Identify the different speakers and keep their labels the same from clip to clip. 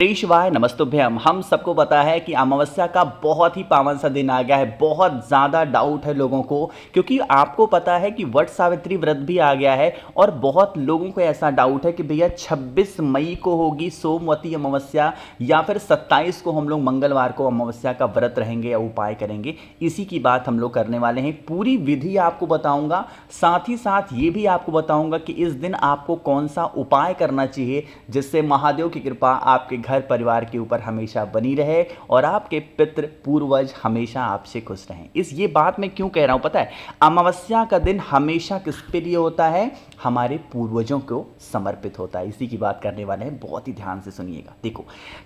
Speaker 1: शिवाय नमस्तुभ्यम। हम सबको पता है कि अमावस्या का बहुत ही पावन सा दिन आ गया है। बहुत ज़्यादा डाउट है लोगों को, क्योंकि आपको पता है कि वट सावित्री व्रत भी आ गया है और बहुत लोगों को ऐसा डाउट है कि भैया 26 मई को होगी सोमवती अमावस्या या फिर 27 को हम लोग मंगलवार को अमावस्या का व्रत रहेंगे या उपाय करेंगे। इसी की बात हम लोग करने वाले हैं। पूरी विधि आपको बताऊंगा, साथ ही साथ ये भी आपको बताऊंगा कि इस दिन आपको कौन सा उपाय करना चाहिए जिससे महादेव की कृपा आपके घर परिवार के ऊपर हमेशा बनी रहे और आपके पितृ पूर्वज हमेशा आपसे खुश रहें। ये बात मैं क्यों कह रहा हूं पता है? अमावस्या का दिन हमेशा किसके लिए होता है? हमारे पूर्वजों को समर्पित होता है। इसी की बात करने वाले हैं, बहुत ही ध्यान से सुनिएगा। देखो,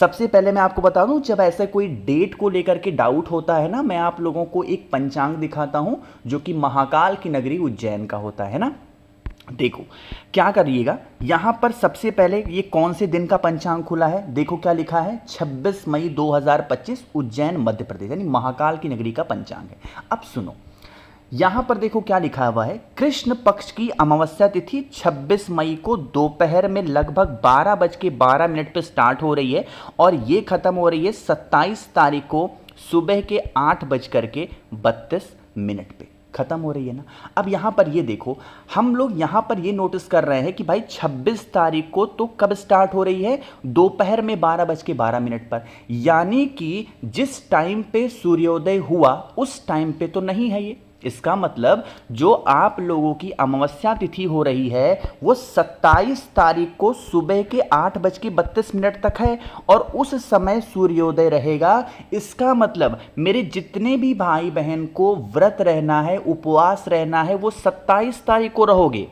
Speaker 1: सबसे पहले मैं आपको बता दूं, जब ऐसा कोई डेट को लेकर के डाउट होता है ना, मैं आप लोगों को एक पंचांग दिखाता हूं जो कि महाकाल की नगरी उज्जैन का होता है ना। देखो क्या करिएगा, यहां पर सबसे पहले ये कौन से दिन का पंचांग खुला है, देखो क्या लिखा है, 26 मई 2025 उज्जैन मध्य प्रदेश, यानी महाकाल की नगरी का पंचांग है। अब सुनो, यहां पर देखो क्या लिखा हुआ है, कृष्ण पक्ष की अमावस्या तिथि 26 मई को दोपहर में लगभग 12:12 पर स्टार्ट हो रही है और ये खत्म हो रही है 27 तारीख को सुबह के 8:32 पे खत्म हो रही है ना। अब यहां पर ये देखो, हम लोग यहां पर ये नोटिस कर रहे हैं कि भाई 26 तारीख को तो कब स्टार्ट हो रही है? दोपहर में 12:12 पर, यानी कि जिस टाइम पे सूर्योदय हुआ उस टाइम पे तो नहीं है ये। इसका मतलब जो आप लोगों की अमावस्या तिथि हो रही है वो 27 तारीख को सुबह के 8:32 तक है और उस समय सूर्योदय रहेगा। इसका मतलब मेरे जितने भी भाई बहन को व्रत रहना है, उपवास रहना है, वो 27 तारीख को रहोगे।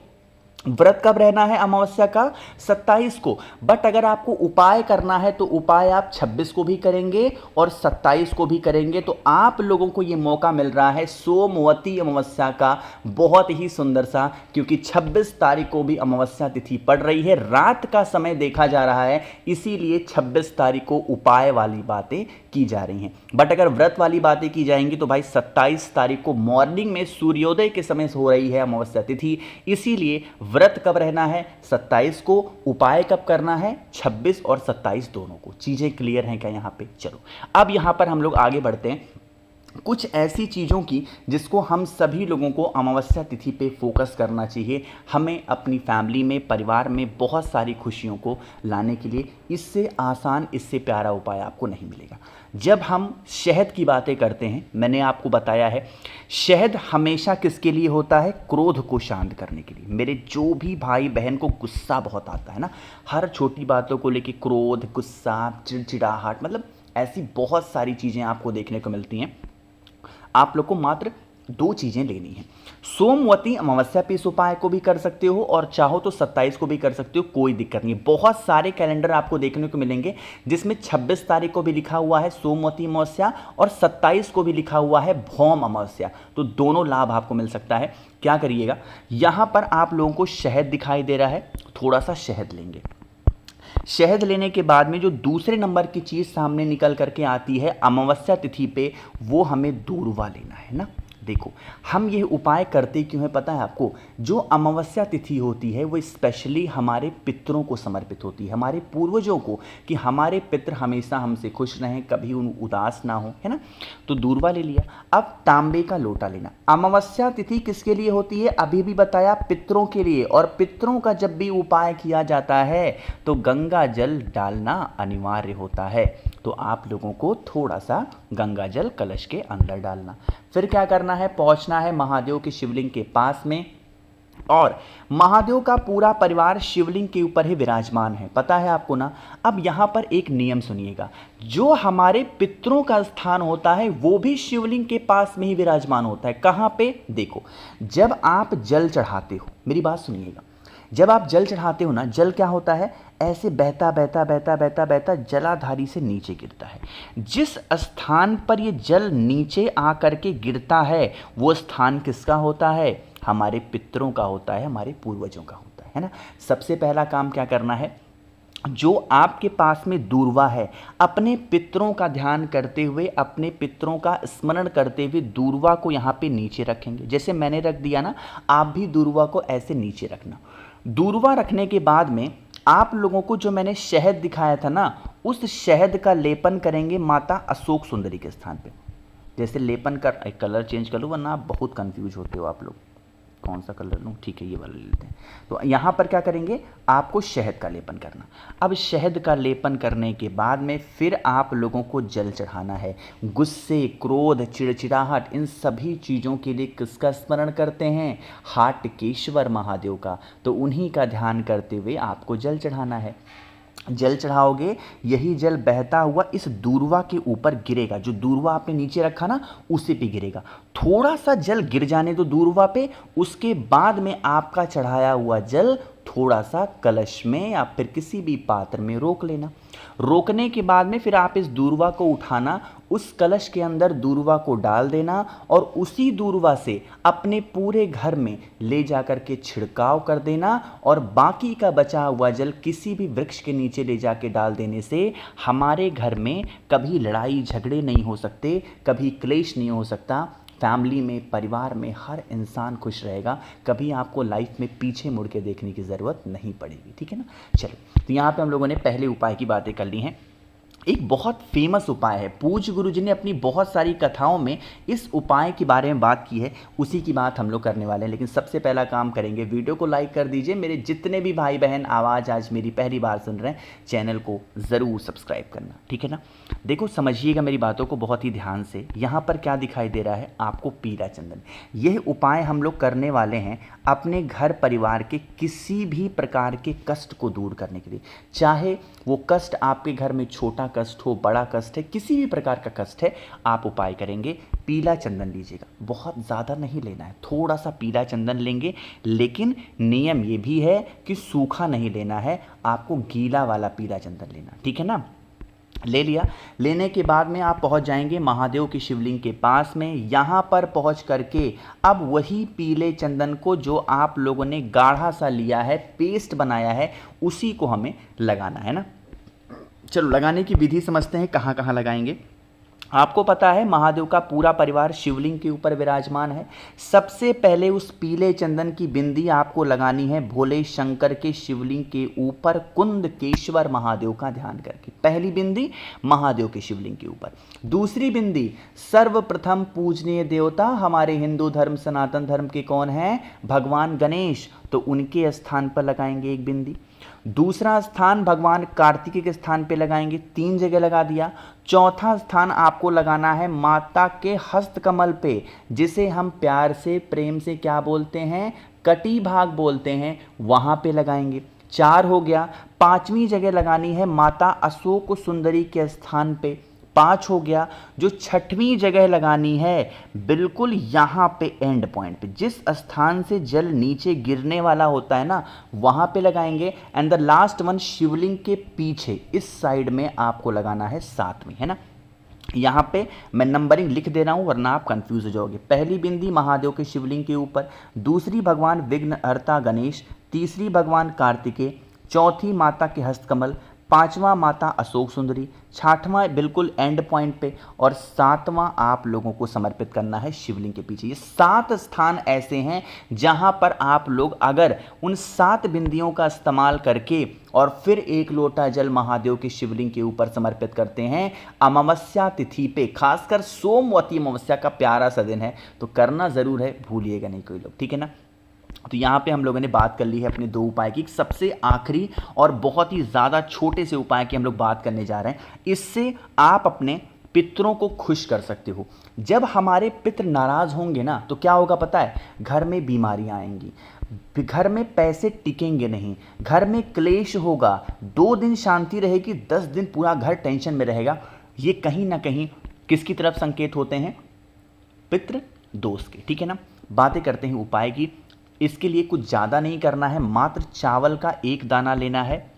Speaker 1: व्रत कब रहना है अमावस्या का? 27 को। बट अगर आपको उपाय करना है तो उपाय आप 26 को भी करेंगे और 27 को भी करेंगे। तो आप लोगों को ये मौका मिल रहा है सोमवती अमावस्या का, बहुत ही सुंदर सा, क्योंकि 26 तारीख को भी अमावस्या तिथि पड़ रही है, रात का समय देखा जा रहा है, इसीलिए 26 तारीख को उपाय वाली बातें की जा रही हैं। बट अगर व्रत वाली बातें की जाएंगी तो भाई 27 तारीख को मॉर्निंग में सूर्योदय के समय हो रही है अमावस्या तिथि, इसीलिए व्रत कब रहना है? 27 को। उपाय कब करना है? 26 और 27 दोनों को। चीजें क्लियर हैं क्या यहाँ पे? चलो अब यहाँ पर हम लोग आगे बढ़ते हैं कुछ ऐसी चीज़ों की जिसको हम सभी लोगों को अमावस्या तिथि पे फोकस करना चाहिए। हमें अपनी फैमिली में, परिवार में बहुत सारी खुशियों को लाने के लिए इससे आसान, इससे प्यारा उपाय आपको नहीं मिलेगा। जब हम शहद की बातें करते हैं, मैंने आपको बताया है शहद हमेशा किसके लिए होता है? क्रोध को शांत करने के लिए। मेरे जो भी भाई बहन को गुस्सा बहुत आता है ना, हर छोटी बातों को लेके क्रोध, गुस्सा, चिड़चिड़ाहट, मतलब ऐसी बहुत सारी चीज़ें आपको देखने को मिलती हैं। आप लोग को मात्र 2 चीज़ें लेनी है। सोमवती अमावस्या पे इस उपाय को भी कर सकते हो और चाहो तो 27 को भी कर सकते हो, कोई दिक्कत नहीं है। बहुत सारे कैलेंडर आपको देखने को मिलेंगे जिसमें 26 तारीख को भी लिखा हुआ है सोमवती अमावस्या और 27 को भी लिखा हुआ है भौम अमावस्या, तो दोनों लाभ आपको मिल सकता है। क्या करिएगा, यहाँ पर आप लोगों को शहद दिखाई दे रहा है, थोड़ा सा शहद लेंगे। शहद लेने के बाद में जो दूसरे नंबर की चीज़ सामने निकल करके आती है अमावस्या तिथि पे, वो हमें दूर्वा लेना है ना। देखो, हम ये उपाय करते क्यों है पता है आपको? जो अमावस्या तिथि होती है वो स्पेशली हमारे पितरों को समर्पित होती है, हमारे पूर्वजों को, कि हमारे पितर हमेशा हमसे खुश रहें, कभी उन उदास ना हो, है ना। तो दूर्वा ले लिया। अब तांबे का लोटा लेना। अमावस्या तिथि किसके लिए होती है? अभी भी बताया, पितरों के लिए। और पितरों का जब भी उपाय किया जाता है तो गंगा जल डालना अनिवार्य होता है। तो आप लोगों को थोड़ा सा गंगा जल कलश के अंदर डालना। फिर क्या करना है? पहुंचना है महादेव के शिवलिंग के पास में और महादेव का पूरा परिवार शिवलिंग के ऊपर ही विराजमान है, पता है आपको ना। अब यहाँ पर एक नियम सुनिएगा, जो हमारे पितरों का स्थान होता है वो भी शिवलिंग के पास में ही विराजमान होता है। कहाँ पे? देखो, जब आप जल चढ़ाते हो, मेरी बात सुनिएगा, जब आप जल चढ़ाते हो ना, जल क्या होता है? ऐसे बहता बहता बहता बहता बहता जलाधारी से नीचे गिरता है। जिस स्थान पर ये जल नीचे आकर के गिरता है वो स्थान किसका होता है? हमारे पितरों का होता है, हमारे पूर्वजों का होता है ना। सबसे पहला काम क्या करना है? जो आपके पास में दूर्वा है, अपने पितरों का ध्यान करते हुए, अपने पितरों का स्मरण करते हुए दूर्वा को यहाँ पे नीचे रखेंगे। जैसे मैंने रख दिया ना, आप भी दूर्वा को ऐसे नीचे रखना। दूर्वा रखने के बाद में आप लोगों को जो मैंने शहद दिखाया था ना, उस शहद का लेपन करेंगे माता अशोक सुंदरी के स्थान पे। जैसे लेपन कर, एक कलर चेंज कर लूँ वरना आप बहुत कंफ्यूज होते हो आप लोग, कौन सा कलर लूँ, ठीक है ये वाला ले लेते हैं। तो यहाँ पर क्या करेंगे, आपको शहद का लेपन करना। अब शहद का लेपन करने के बाद में फिर आप लोगों को जल चढ़ाना है। गुस्से, क्रोध, चिड़चिड़ाहट, इन सभी चीज़ों के लिए किसका स्मरण करते हैं, हाटकेश्वर महादेव का। तो उन्हीं का ध्यान करते हुए आपको जल चढ़ाना है। जल चढ़ाओगे, यही जल बहता हुआ इस दूर्वा के ऊपर गिरेगा। जो दूर्वा आपने नीचे रखा ना उसी पे गिरेगा। थोड़ा सा जल गिर जाने दो दूर्वा पे, उसके बाद में आपका चढ़ाया हुआ जल थोड़ा सा कलश में या फिर किसी भी पात्र में रोक लेना। रोकने के बाद में फिर आप इस दूर्वा को उठाना, उस कलश के अंदर दूर्वा को डाल देना और उसी दूर्वा से अपने पूरे घर में ले जाकर के छिड़काव कर देना। और बाकी का बचा हुआ जल किसी भी वृक्ष के नीचे ले जाके डाल देने से हमारे घर में कभी लड़ाई झगड़े नहीं हो सकते, कभी क्लेश नहीं हो सकता। फैमिली में, परिवार में हर इंसान खुश रहेगा। कभी आपको लाइफ में पीछे मुड़ के देखने की ज़रूरत नहीं पड़ेगी, ठीक है ना। चलो, तो यहाँ पे हम लोगों ने पहले उपाय की बातें कर ली हैं। एक बहुत फेमस उपाय है, पूज्य गुरु जी ने अपनी बहुत सारी कथाओं में इस उपाय के बारे में बात की है, उसी की बात हम लोग करने वाले हैं। लेकिन सबसे पहला काम करेंगे, वीडियो को लाइक कर दीजिए। मेरे जितने भी भाई बहन आवाज़ आज मेरी पहली बार सुन रहे हैं, चैनल को ज़रूर सब्सक्राइब करना, ठीक है ना। देखो, समझिएगा मेरी बातों को बहुत ही ध्यान से। यहाँ पर क्या दिखाई दे रहा है आपको, पीला चंदन। यह उपाय हम लोग करने वाले हैं अपने घर परिवार के किसी भी प्रकार के कष्ट को दूर करने के लिए। चाहे वो कष्ट आपके घर में छोटा कष्ट हो, बड़ा कष्ट है, किसी भी प्रकार का कष्ट है, आप उपाय करेंगे। पीला चंदन लीजिएगा, बहुत ज़्यादा नहीं लेना है, थोड़ा सा पीला चंदन लेंगे। लेकिन नियम ये भी है कि सूखा नहीं लेना है, आपको गीला वाला पीला चंदन लेना, ठीक है ना। ले लिया। लेने के बाद में आप पहुंच जाएंगे महादेव की शिवलिंग के पास में। यहाँ पर पहुंच करके अब वही पीले चंदन को जो आप लोगों ने गाढ़ा सा लिया है, पेस्ट बनाया है, उसी को हमें लगाना है ना। चलो, लगाने की विधि समझते हैं, कहाँ कहाँ लगाएंगे। आपको पता है महादेव का पूरा परिवार शिवलिंग के ऊपर विराजमान है। सबसे पहले उस पीले चंदन की बिंदी आपको लगानी है भोले शंकर के शिवलिंग के ऊपर, कुंदकेश्वर महादेव का ध्यान करके। पहली बिंदी महादेव के शिवलिंग के ऊपर। दूसरी बिंदी सर्वप्रथम पूजनीय देवता हमारे हिंदू धर्म सनातन धर्म के कौन है, भगवान गणेश, तो उनके स्थान पर लगाएंगे एक बिंदी। दूसरा स्थान भगवान कार्तिकेय के स्थान पे लगाएंगे, 3 जगह लगा दिया। चौथा स्थान आपको लगाना है माता के हस्त कमल पे, जिसे हम प्यार से, प्रेम से क्या बोलते हैं, कटी भाग बोलते हैं, वहां पे लगाएंगे। 4 हो गया। 5वीं जगह लगानी है माता अशोक सुंदरी के स्थान पे, 5 हो गया। जो 6वीं जगह लगानी है बिल्कुल यहाँ पे एंड पॉइंट पे, जिस स्थान से जल नीचे गिरने वाला होता है ना, वहाँ पे लगाएंगे। एंड द लास्ट वन शिवलिंग के पीछे इस साइड में आपको लगाना है 7वीं, है ना। यहाँ पे मैं नंबरिंग लिख दे रहा हूँ वरना आप कंफ्यूज हो जाओगे। पहली बिंदी महादेव के शिवलिंग के ऊपर, दूसरी भगवान विघ्नहर्ता गणेश, तीसरी भगवान कार्तिकेय, चौथी माता के हस्तकमल, 5वां माता अशोक सुंदरी, 6वां बिल्कुल एंड पॉइंट पे, और 7वां आप लोगों को समर्पित करना है शिवलिंग के पीछे। ये 7 स्थान ऐसे हैं जहां पर आप लोग अगर उन 7 बिंदियों का इस्तेमाल करके और फिर 1 लोटा जल महादेव के शिवलिंग के ऊपर समर्पित करते हैं अमावस्या तिथि पे, खासकर सोमवती अमावस्या का प्यारा सा दिन है, तो करना जरूर है, भूलिएगा नहीं कोई लोग, ठीक है ना। तो यहाँ पे हम लोगों ने बात कर ली है अपने 2 उपाय की। सबसे आखिरी और बहुत ही ज़्यादा छोटे से उपाय की हम लोग बात करने जा रहे हैं। इससे आप अपने पितरों को खुश कर सकते हो। जब हमारे पितर नाराज़ होंगे ना, तो क्या होगा पता है, घर में बीमारियाँ आएंगी, घर में पैसे टिकेंगे नहीं, घर में क्लेश होगा, 2 दिन शांति रहेगी, 10 दिन पूरा घर टेंशन में रहेगा। ये कहीं ना कहीं किसकी तरफ संकेत होते हैं, पितृ दोष के, ठीक है ना। बातें करते हैं उपाय की। इसके लिए कुछ ज़्यादा नहीं करना है, मात्र चावल का 1 दाना लेना है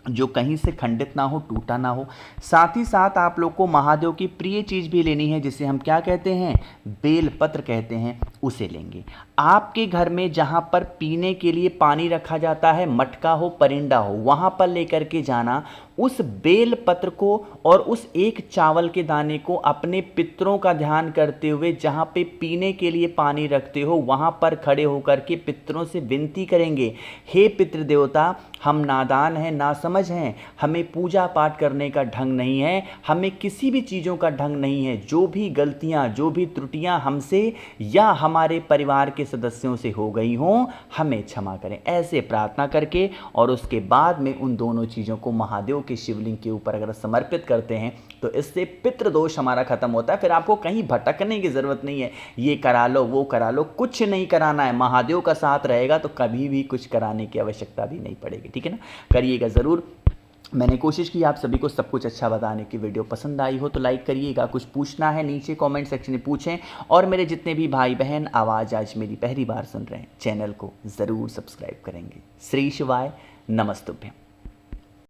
Speaker 1: जो कहीं से खंडित ना हो, टूटा ना हो। साथ ही साथ आप लोग को महादेव की प्रिय चीज़ भी लेनी है, जिसे हम क्या कहते हैं, बेल पत्र कहते हैं। उसे लेंगे। आपके घर में जहाँ पर पीने के लिए पानी रखा जाता है, मटका हो परिंदा हो, वहाँ पर लेकर के जाना। उस बेल पत्र को और उस एक चावल के दाने को अपने पितरों का ध्यान करते हुए जहाँ पे पीने के लिए पानी रखते हो वहाँ पर खड़े होकर के पितरों से विनती करेंगे, हे पितृ देवता, हम नादान हैं, नासमझ हैं, हमें पूजा पाठ करने का ढंग नहीं है, हमें किसी भी चीज़ों का ढंग नहीं है, जो भी गलतियाँ जो भी त्रुटियाँ हमसे या हमारे परिवार के सदस्यों से हो गई हों हमें क्षमा करें। ऐसे प्रार्थना करके और उसके बाद में उन दोनों चीज़ों को महादेव के शिवलिंग के ऊपर अगर समर्पित करते हैं तो इससे पितृदोष हमारा खत्म होता है। फिर आपको कहीं भटकने की ज़रूरत नहीं है, ये करा लो वो करा लो, कुछ नहीं कराना है। महादेव का साथ रहेगा तो कभी भी कुछ कराने की आवश्यकता भी नहीं पड़ेगी। ठीक है ना, करिएगा ज़रूर। मैंने कोशिश की आप सभी को सब कुछ अच्छा बताने की। वीडियो पसंद आई हो तो लाइक करिएगा, कुछ पूछना है नीचे कमेंट सेक्शन में पूछें। और मेरे जितने भी भाई बहन आवाज़ आज मेरी पहली बार सुन रहे हैं, चैनल को ज़रूर सब्सक्राइब करेंगे। श्री शिवाय, नमस्तुभ्यम।